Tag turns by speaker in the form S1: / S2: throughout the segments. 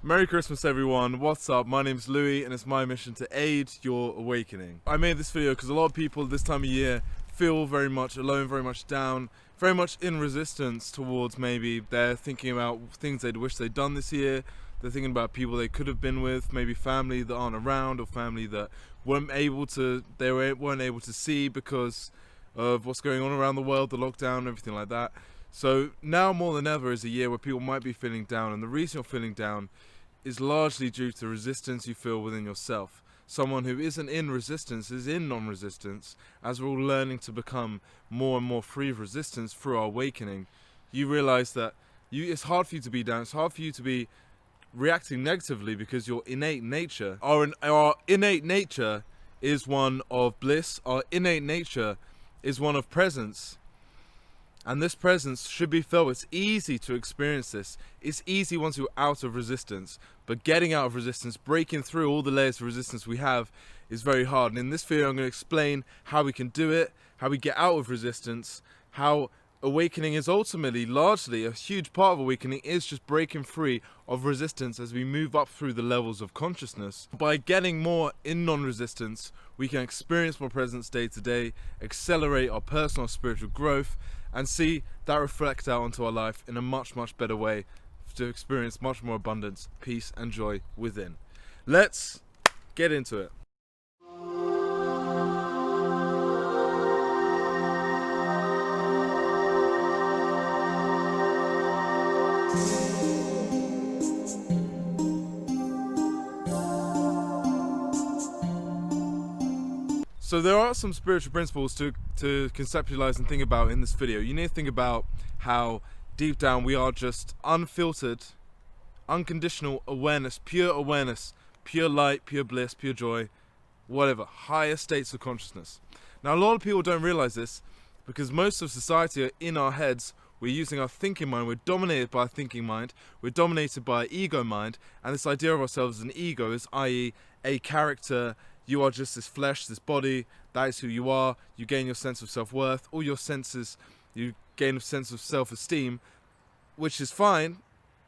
S1: Merry Christmas everyone, what's up? My name's Louis and it's my mission to aid your awakening. I made this video because a lot of people this time of year feel very much alone, very much down, very much in resistance towards maybe they're thinking about things they'd wish they'd done this year, they're thinking about people they could have been with, maybe family that aren't around or family that weren't able to see because of what's going on around the world, the lockdown, everything like that. So now more than ever is a year where people might be feeling down, and the reason you're feeling down is largely due to resistance you feel within yourself. Someone who isn't in resistance is in non-resistance. As we're all learning to become more and more free of resistance through our awakening, you realize that it's hard for you to be down, it's hard for you to be reacting negatively because your innate nature, our innate nature is one of bliss, our innate nature is one of presence. And this presence should be felt. It's easy to experience this. It's easy once you're out of resistance. But getting out of resistance, breaking through all the layers of resistance we have is very hard. And in this video I'm going to explain how we can do it, how we get out of resistance, how awakening is ultimately, largely, a huge part of awakening is just breaking free of resistance as we move up through the levels of consciousness. By getting more in non-resistance, we can experience more presence day to day, accelerate our personal spiritual growth, and see that reflect out onto our life in a much better way to experience much more abundance, peace and joy within. Let's get into it. So there are some spiritual principles to conceptualize and think about in this video. You need to think about how deep down we are just unfiltered, unconditional awareness, pure light, pure bliss, pure joy, whatever, higher states of consciousness. Now a lot of people don't realize this because most of society are in our heads. We're using our thinking mind, we're dominated by our thinking mind, we're dominated by our ego mind, and this idea of ourselves as an ego is, i.e., a character. You are just this flesh, this body, that is who you are. You gain your sense of self-worth, all your senses, you gain a sense of self-esteem, which is fine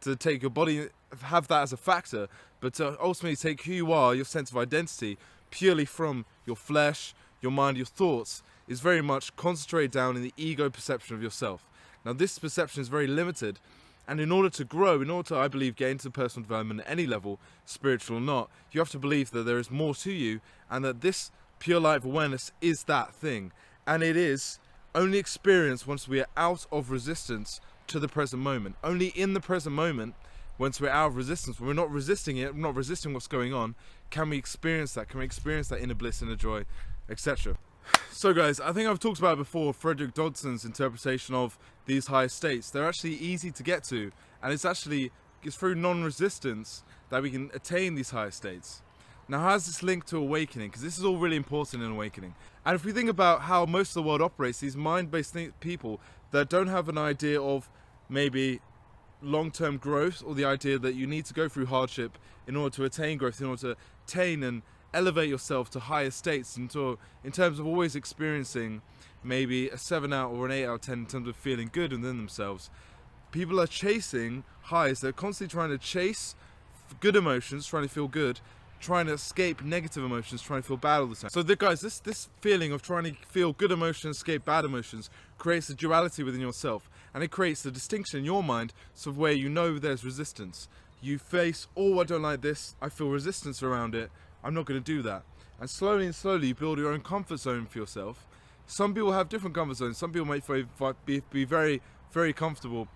S1: to take your body, have that as a factor, but to ultimately take who you are, your sense of identity, purely from your flesh, your mind, your thoughts, is very much concentrated down in the ego perception of yourself. Now this perception is very limited, and in order to grow, in order to, I believe, get into personal development at any level, spiritual or not, you have to believe that there is more to you, and that this pure light of awareness is that thing. And it is only experienced once we are out of resistance to the present moment. Only in the present moment, once we're out of resistance, when we're not resisting it, we're not resisting what's going on, can we experience that? Can we experience that inner bliss, inner joy, etc.? So guys, I think I've talked about before Frederick Dodson's interpretation of these higher states. They're actually easy to get to, and it's through non-resistance that we can attain these higher states. Now how is this linked to awakening? Because this is all really important in awakening. And if we think about how most of the world operates, these mind-based people that don't have an idea of maybe long-term growth, or the idea that you need to go through hardship in order to attain growth, in order to attain and elevate yourself to higher states, in terms of always experiencing maybe a 7 out or an 8 out of 10 in terms of feeling good within themselves. People are chasing highs. They're constantly trying to chase good emotions, trying to feel good, trying to escape negative emotions, trying to feel bad all the time. So guys, this feeling of trying to feel good emotions, escape bad emotions, creates a duality within yourself, and it creates a distinction in your mind, so where you know there's resistance. You face, oh, I don't like this, I feel resistance around it, I'm not going to do that. And slowly you build your own comfort zone for yourself. Some people have different comfort zones. Some people might be very comfortable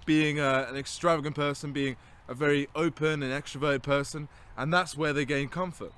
S1: being an extravagant person, being a very open and extroverted person, and that's where they gain comfort.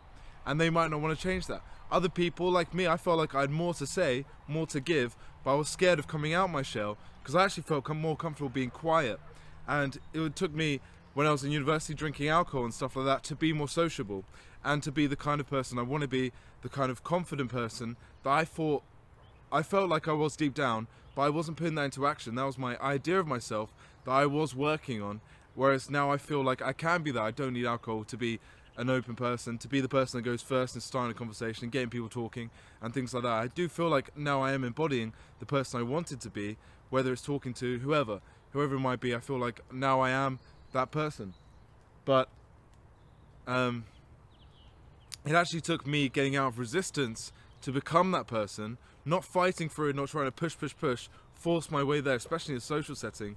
S1: And they might not want to change that. Other people, like me, I felt like I had more to say, more to give, but I was scared of coming out my shell because I actually felt more comfortable being quiet. And it took me, when I was in university drinking alcohol and stuff like that, to be more sociable and to be the kind of person I want to be, the kind of confident person that I felt like I was deep down, but I wasn't putting that into action. That was my idea of myself that I was working on, whereas now I feel like I can be that. I don't need alcohol to be an open person, to be the person that goes first and starting a conversation and getting people talking and things like that. I do feel like now I am embodying the person I wanted to be, whether it's talking to whoever it might be. I feel like now I am that person. But it actually took me getting out of resistance to become that person, not fighting through it, not trying to push, force my way there, especially in a social setting.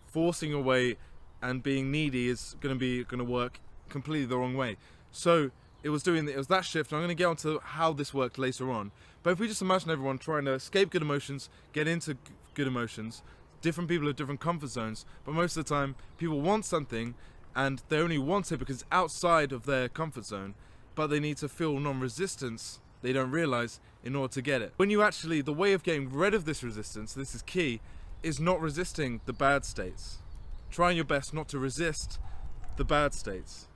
S1: Forcing your way and being needy is going to work completely the wrong way. So it was that shift, and I'm going to get onto how this worked later on. But if we just imagine everyone trying to escape good emotions, get into good emotions, different people have different comfort zones, but most of the time people want something and they only want it because it's outside of their comfort zone, but they need to feel non-resistance, they don't realize, in order to get it. When you actually, the way of getting rid of this resistance, this is key, is not resisting the bad states. Trying your best not to resist the bad states.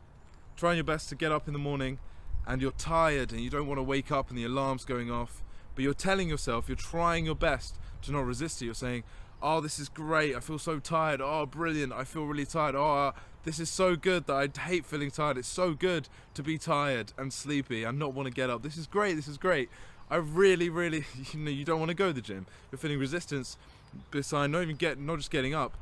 S1: Trying your best to get up in the morning and you're tired and you don't want to wake up and the alarm's going off, but you're telling yourself, you're trying your best to not resist it. You're saying, oh, this is great, I feel so tired, oh, brilliant, I feel really tired, oh, this is so good that I hate feeling tired, it's so good to be tired and sleepy and not want to get up, this is great, I really, you don't want to go to the gym, you're feeling resistance beside not just getting up,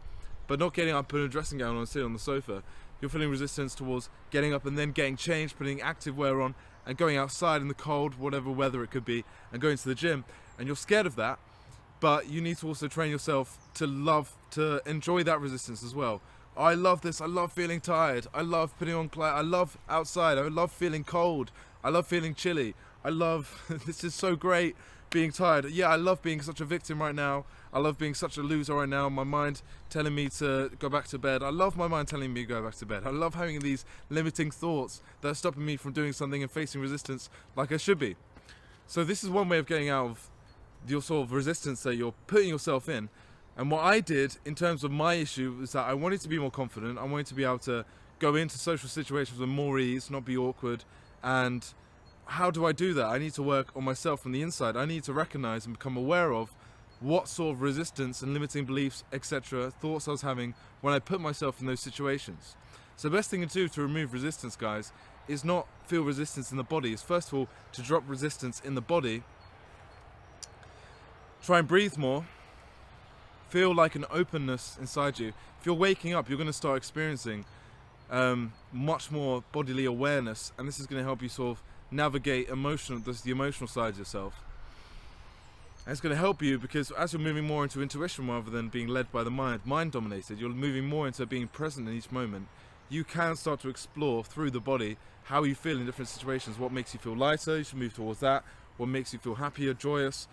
S1: but not getting up, putting a dressing gown on and sitting on the sofa. You're feeling resistance towards getting up and then getting changed, putting active wear on and going outside in the cold, whatever weather it could be, and going to the gym, and you're scared of that. But you need to also train yourself to enjoy that resistance as well. I love this, I love feeling tired, I love putting on clothes, I love outside, I love feeling cold, I love feeling chilly, I love, this is so great, being tired. Yeah, I love being such a victim right now, I love being such a loser right now, my mind telling me to go back to bed, I love my mind telling me to go back to bed, I love having these limiting thoughts that are stopping me from doing something and facing resistance like I should be. So this is one way of getting out of your sort of resistance that you're putting yourself in. And what I did in terms of my issue was that I wanted to be more confident, I wanted to be able to go into social situations with more ease, not be awkward. And how do I do that? I need to work on myself from the inside. I need to recognize and become aware of what sort of resistance and limiting beliefs, etc., thoughts I was having when I put myself in those situations. So the best thing to do to remove resistance, guys, is not feel resistance in the body. Is first of all to drop resistance in the body. Try and breathe more. Feel like an openness inside you. If you're waking up, you're going to start experiencing much more bodily awareness, and this is going to help you sort of navigate the emotional side of yourself. And it's going to help you because as you're moving more into intuition rather than being led by the mind dominated, you're moving more into being present in each moment. You can start to explore through the body how you feel in different situations. What makes you feel lighter, you should move towards that. What makes you feel happier, joyous,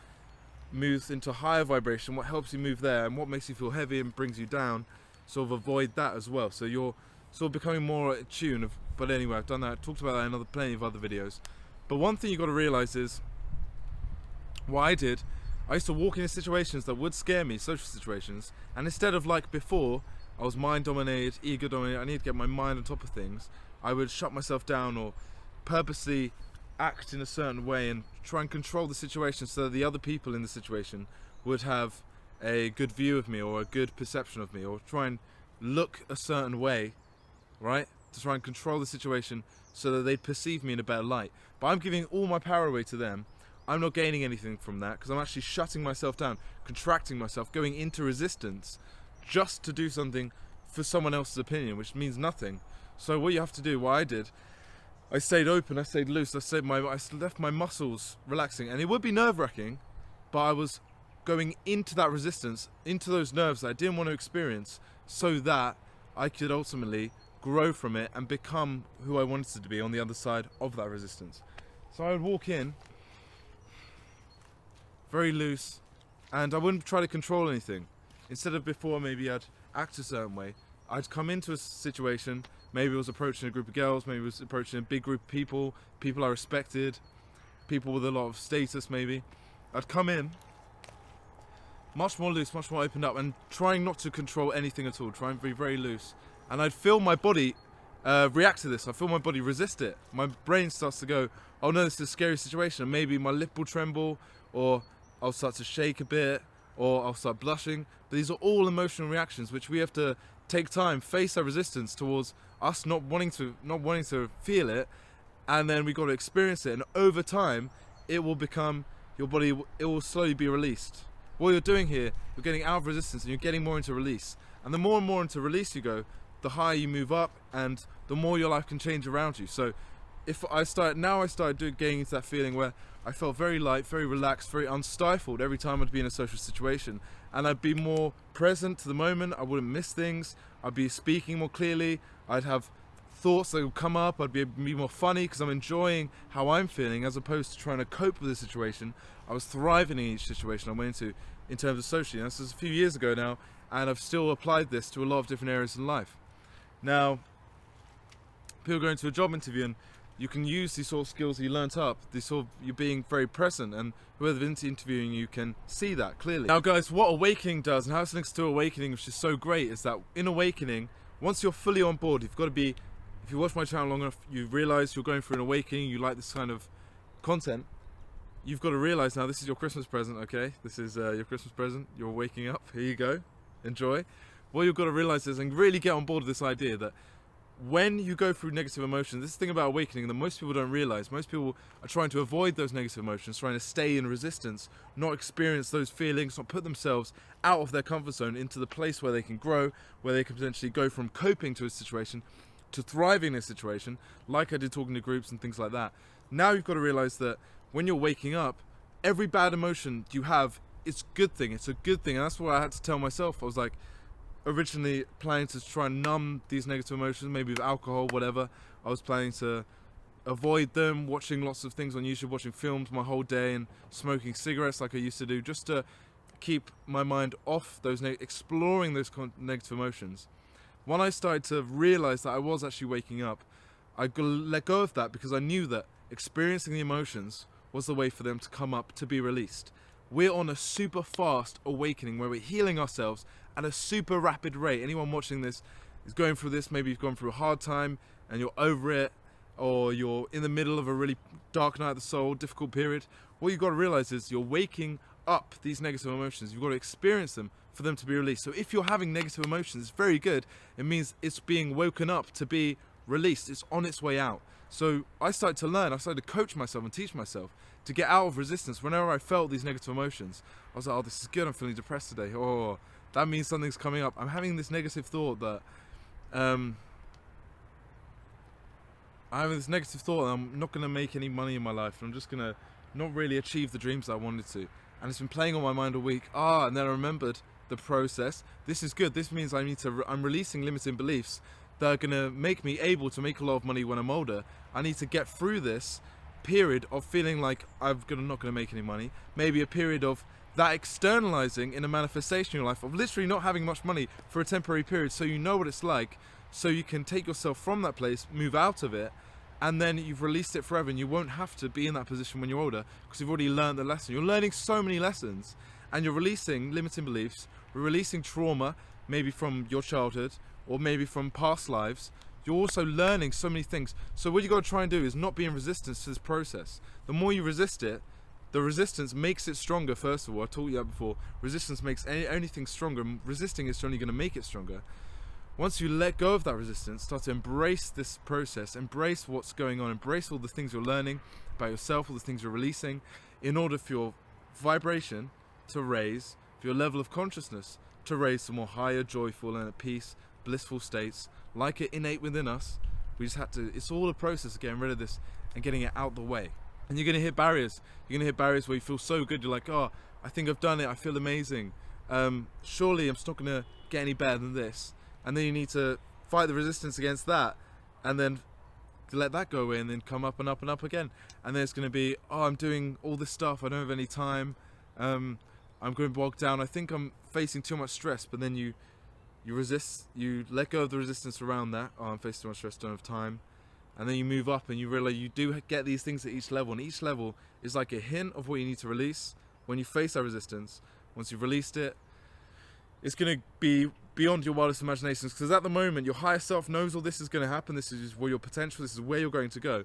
S1: moves into higher vibration, what helps you move there, and what makes you feel heavy and brings you down, sort of avoid that as well. So you're sort of becoming more attuned. But anyway, I've done that, talked about that in plenty of other videos. But one thing you got to realize is, what I did, I used to walk into situations that would scare me, social situations, and instead of like before, I was mind dominated, ego dominated, I need to get my mind on top of things, I would shut myself down or purposely act in a certain way and try and control the situation so that the other people in the situation would have a good view of me or a good perception of me, or try and look a certain way, right, to try and control the situation so that they'd perceive me in a better light. But I'm giving all my power away to them. I'm not gaining anything from that because I'm actually shutting myself down, contracting myself, going into resistance just to do something for someone else's opinion, which means nothing. So what you have to do, what I did, I stayed open, I stayed loose, I left my muscles relaxing, and it would be nerve-wracking, but I was going into that resistance, into those nerves that I didn't want to experience, so that I could ultimately grow from it and become who I wanted to be on the other side of that resistance. So I would walk in, very loose, and I wouldn't try to control anything. Instead of before maybe I'd act a certain way, I'd come into a situation, maybe it was approaching a group of girls, maybe it was approaching a big group of people I respected, people with a lot of status maybe. I'd come in, much more loose, much more opened up, and trying not to control anything at all, trying to be very loose. And I'd feel my body react to this, I feel my body resist it. My brain starts to go, oh no, this is a scary situation, and maybe my lip will tremble, or I'll start to shake a bit, or I'll start blushing. But these are all emotional reactions which we have to take time, face our resistance towards us not wanting to feel it, and then we got to experience it, and over time it will become your body, it will slowly be released. What you're doing here, you're getting out of resistance and you're getting more into release, and the more and more into release you go, the higher you move up and the more your life can change around you. So if I started getting into that feeling where I felt very light, very relaxed, very unstifled every time I'd be in a social situation, and I'd be more present to the moment. I wouldn't miss things. I'd be speaking more clearly. I'd have thoughts that would come up. I'd be more funny because I'm enjoying how I'm feeling as opposed to trying to cope with the situation. I was thriving in each situation I went into in terms of socially. And this was a few years ago now, and I've still applied this to a lot of different areas in life. Now, people go into a job interview and you can use these sort of skills you learnt up, this sort of you being very present, and whoever's interviewing you can see that clearly. Now guys, what awakening does and how it links to awakening, which is so great, is that in awakening, once you're fully on board, you've got to be, if you watch my channel long enough, you realize you're going through an awakening, you like this kind of content, you've got to realize now this is your Christmas present, okay? This is your Christmas present, you're waking up, here you go, enjoy. What you've got to realize is, and really get on board with this idea that when you go through negative emotions, this thing about awakening that most people don't realize, most people are trying to avoid those negative emotions, trying to stay in resistance, not experience those feelings, not put themselves out of their comfort zone into the place where they can grow, where they can potentially go from coping to a situation to thriving in a situation, like I did talking to groups and things like that. Now you've got to realize that when you're waking up, every bad emotion you have, it's a good thing, it's a good thing. And that's what I had to tell myself. I was like, originally planning to try and numb these negative emotions, maybe with alcohol, whatever. I was planning to avoid them, watching lots of things on YouTube, watching films my whole day and smoking cigarettes like I used to do, just to keep my mind off those, exploring those negative emotions. When I started to realize that I was actually waking up, I let go of that because I knew that experiencing the emotions was the way for them to come up, to be released. We're on a super fast awakening where we're healing ourselves at a super rapid rate. Anyone watching this is going through this, maybe you've gone through a hard time and you're over it, or you're in the middle of a really dark night of the soul, difficult period. What you've got to realize is you're waking up these negative emotions. You've got to experience them for them to be released. So if you're having negative emotions, it's very good. It means it's being woken up to be released. It's on its way out. So I started to learn, I started to coach myself and teach myself to get out of resistance. Whenever I felt these negative emotions, I was like, oh, this is good, I'm feeling depressed today. Oh, that means something's coming up. I'm having this negative thought that, I'm having this negative thought that I'm not gonna make any money in my life. I'm just gonna not really achieve the dreams that I wanted to. And it's been playing on my mind all week. And then I remembered the process. This is good. This means I'm releasing limiting beliefs that are gonna make me able to make a lot of money when I'm older. I need to get through this period of feeling like I'm not gonna make any money. Maybe a period of that externalizing in a manifestation in your life, of literally not having much money for a temporary period, so you know what it's like, so you can take yourself from that place, move out of it, and then you've released it forever, and you won't have to be in that position when you're older because you've already learned the lesson. You're learning so many lessons, and you're releasing limiting beliefs, releasing trauma, maybe from your childhood or maybe from past lives. You're also learning so many things. So what you got to try and do is not be in resistance to this process. The more you resist it, the resistance makes it stronger. First of all, I taught you that before. Resistance makes anything stronger. Resisting is only going to make it stronger. Once you let go of that resistance, start to embrace this process, embrace what's going on, embrace all the things you're learning about yourself, all the things you're releasing, in order for your vibration to raise, for your level of consciousness to raise to more higher, joyful and at peace, blissful states, like it innate within us. We just had to, it's all a process of getting rid of this and getting it out the way. And you're going to hit barriers. You're going to hit barriers where you feel so good, you're like, oh, I think I've done it, I feel amazing. Surely I'm just not going to get any better than this. And then you need to fight the resistance against that, and then let that go away, and then come up and up and up again. And then it's going to be, oh, I'm doing all this stuff, I don't have any time, I'm going bogged down, I think I'm facing too much stress. But then you resist, you let go of the resistance around that. Oh, I'm facing too much stress, don't have time. And then you move up and you realize you do get these things at each level, and each level is like a hint of what you need to release. When you face that resistance, once you've released it, it's going to be beyond your wildest imaginations, because at the moment your higher self knows all this is going to happen. This is where your potential, this is where you're going to go.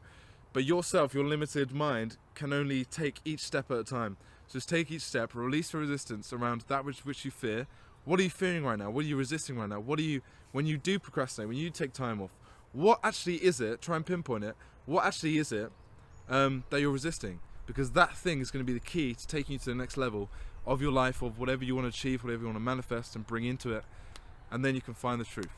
S1: But yourself, your limited mind, can only take each step at a time. So just take each step, release the resistance around that which you fear. What are you fearing right now? What are you resisting right now? What are you, when you do procrastinate, when you take time off, what actually is it? Try and pinpoint it. What actually is it that you're resisting? Because that thing is going to be the key to taking you to the next level of your life, of whatever you want to achieve, whatever you want to manifest and bring into it. And then you can find the truth.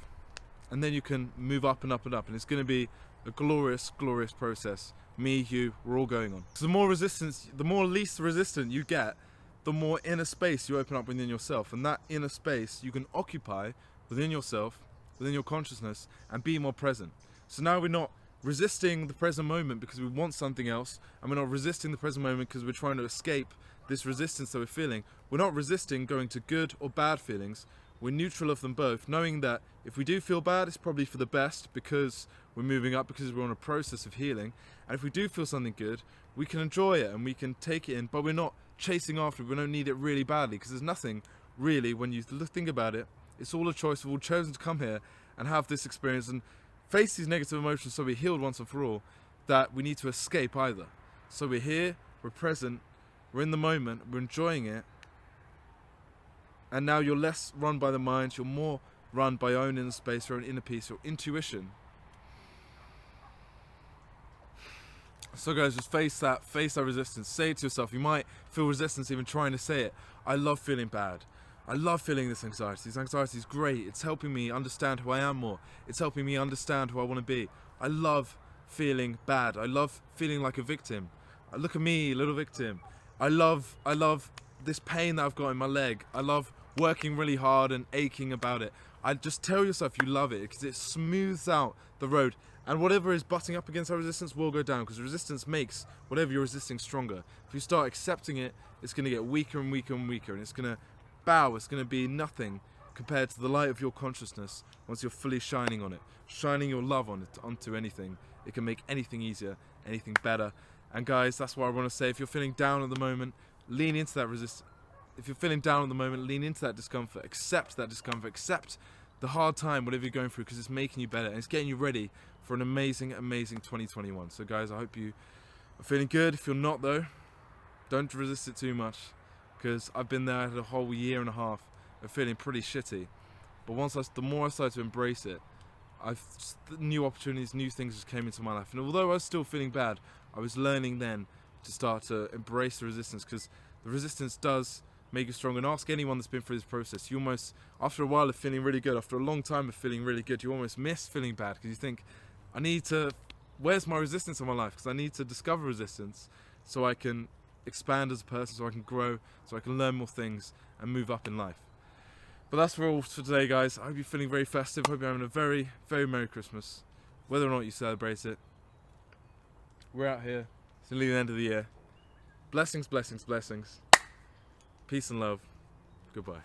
S1: and then you can move up and up and up, and it's going to be a glorious, glorious process. Me, you, we're all going on. So the more resistance, the more least resistant you get, the more inner space you open up within yourself, and that inner space you can occupy within yourself, within your consciousness, and be more present. So now we're not resisting the present moment because we want something else, and we're not resisting the present moment because we're trying to escape this resistance that we're feeling. We're not resisting going to good or bad feelings. We're neutral of them both, knowing that if we do feel bad, it's probably for the best because we're moving up, because we're on a process of healing. And if we do feel something good, we can enjoy it and we can take it in, but we're not chasing after it. We don't need it really badly, because there's nothing really, when you think about it, it's all a choice. We've all chosen to come here and have this experience and face these negative emotions so we're healed once and for all, that we need to escape either. So we're here, we're present, we're in the moment, we're enjoying it, and now you're less run by the mind, you're more run by your own inner space, your own inner peace, your intuition. So guys, just face that resistance. Say it to yourself. You might feel resistance even trying to say it. I love feeling bad. I love feeling this anxiety. This anxiety is great. It's helping me understand who I am more. It's helping me understand who I want to be. I love feeling bad. I love feeling like a victim. Look at me, little victim. I love this pain that I've got in my leg. I love working really hard and aching about it. I just tell yourself you love it, because it smooths out the road, and whatever is butting up against that resistance will go down, because resistance makes whatever you're resisting stronger. If you start accepting it, it's going to get weaker and weaker and weaker, and it's going to bow. It's going to be nothing compared to the light of your consciousness once you're fully shining on it, shining your love on it, onto anything. It can make anything easier, anything better. And guys, that's what I want to say. If you're feeling down at the moment, lean into that resistance. If you're feeling down at the moment, lean into that discomfort. Accept that discomfort. Accept the hard time, whatever you're going through, because it's making you better and it's getting you ready for an amazing, amazing 2021. So guys, I hope you are feeling good. If you're not though, don't resist it too much, because I've been there. I had a whole year and a half of feeling pretty shitty. But the more I started to embrace it, new opportunities, new things just came into my life. And although I was still feeling bad, I was learning then to start to embrace the resistance, because the resistance does make you stronger. And ask anyone that's been through this process. You almost, after a while of feeling really good, after a long time of feeling really good, you almost miss feeling bad, because you think, where's my resistance in my life? Because I need to discover resistance so I can expand as a person, so I can grow, so I can learn more things and move up in life. But that's all for today, guys. I hope you're feeling very festive. I hope you're having a very, very Merry Christmas. Whether or not you celebrate it, we're out here. It's nearly the end of the year. Blessings, blessings, blessings. Peace and love. Goodbye.